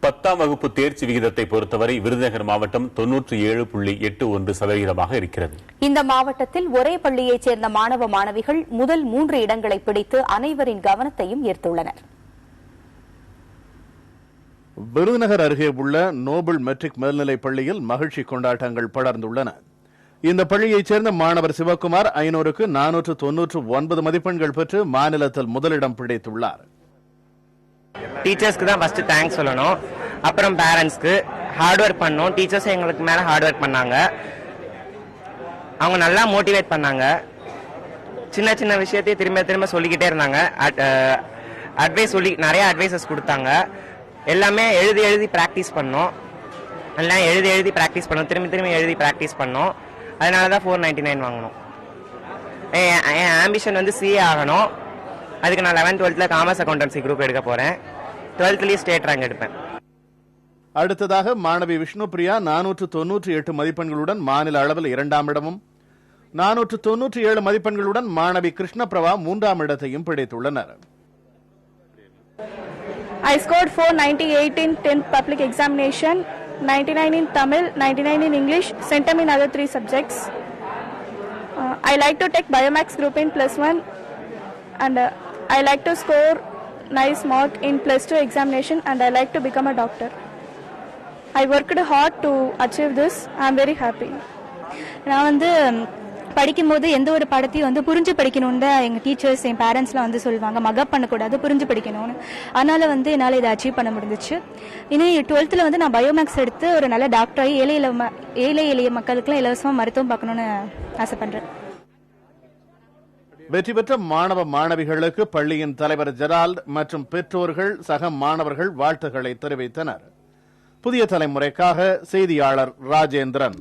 10ஆம் வகுப்பு தேர்ச்சி விகிதத்தை பொறுத்தவரை விருதுநகர் மாவட்டம் 97.81% இருக்கிறது. இந்த மாவட்டத்தில் ஒரே பள்ளியைச் சேர்ந்த மாணவ மாணவிகள் முதல் 3 இடங்களை பிடித்து அனைவரின் கவனத்தையும் ஈர்த்துள்ளனர். விருதுநகர் அருகே உள்ள நோபல் மெட்ரிக் மேல்நிலைப் பள்ளியில் மகிழ்ச்சி கொண்டாட்டங்கள் படர்ந்துள்ளன. இந்த பள்ளியைச் சேர்ந்த மாணவர் சிவகுமார் 500க்கு 499 மதிப்பெண்கள் பெற்று மாநிலத்தில் முதலிடம் பிடித்துள்ளார். டீச்சர்ஸ்க்கு தான் ஃபர்ஸ்ட் தேங்க்ஸ் சொல்லணும். அப்புறம் பேரண்ட்ஸ்க்கு ஹார்ட் ஒர்க் பண்ணோம். டீச்சர்ஸ் எங்களுக்கு மேல ஹார்ட் ஒர்க் பண்ணாங்க. அவங்க நல்லா மோட்டிவேட் பண்ணாங்க. சின்ன சின்ன விஷயத்தையும் திரும்ப திரும்ப சொல்லிக்கிட்டே இருந்தாங்க. அட்வைஸ் சொல்லி நிறைய அட்வைசஸ் கொடுத்தாங்க. எல்லாமே எழுதி பிராக்டிஸ் பண்ணோம். எல்லாம் எழுதி பிராக்டிஸ் பண்ணோம். திரும்பி எழுதி பிராக்டிஸ் பண்ணோம். அதனால தான் 499 வாங்கணும். என் ஆம்பிஷன் வந்து CA ஆகணும். அதுக்கு நான் 11th 12th commerce accountancy group எடுக்க போறேன். 12th ஸ்டேட் ரேங்க் எடுப்பேன். அடுத்ததாக மாணவி விஷ்ணுபிரியா 498 மதிப்பெண்களுடன் மாநில அளவில் 2ஆம் இடமும், 497 மதிப்பெண்களுடன் மாணவி கிருஷ்ணபிரபா 3ஆம் இடத்தையும் பிடித்துள்ளனர். I scored 498 in 10th public examination, 99 in Tamil, 99 in English, centum in other 3 subjects. I like to take Biomax group in +1 and I like to score nice mark in +2 examination and I like to become a doctor. I worked hard to achieve this. I am very happy. நான் வந்து படிக்கும்போது எந்த ஒரு படத்தையும் வந்து புரிஞ்சு படிக்கணும்னு எங்க டீச்சர்ஸ் என் பேரண்ட்ஸ்லாம் வந்து சொல்லுவாங்க. மகப் பண்ணக்கூடாது, புரிஞ்சு படிக்கணும்னு. அதனால வந்து என்னால் இதை அச்சீவ் பண்ண முடிஞ்சிச்சு. இனி 12th வந்து நான் பயோமேக்ஸ் எடுத்து ஒரு நல்ல டாக்டராகி ஏழை எளிய மக்களுக்குலாம் இலவசமாக மருத்துவம் பார்க்கணும்னு ஆசைப்படுறேன். வெற்றி பெற்ற மாணவ மாணவிகளுக்கு பள்ளியின் தலைவர் ஜெரால்ட் மற்றும் பெற்றோர்கள் சக மாணவர்கள் வாழ்த்துக்களை தெரிவித்தனர். புதிய தலைமுறைக்காக செய்தியாளர் ராஜேந்திரன்.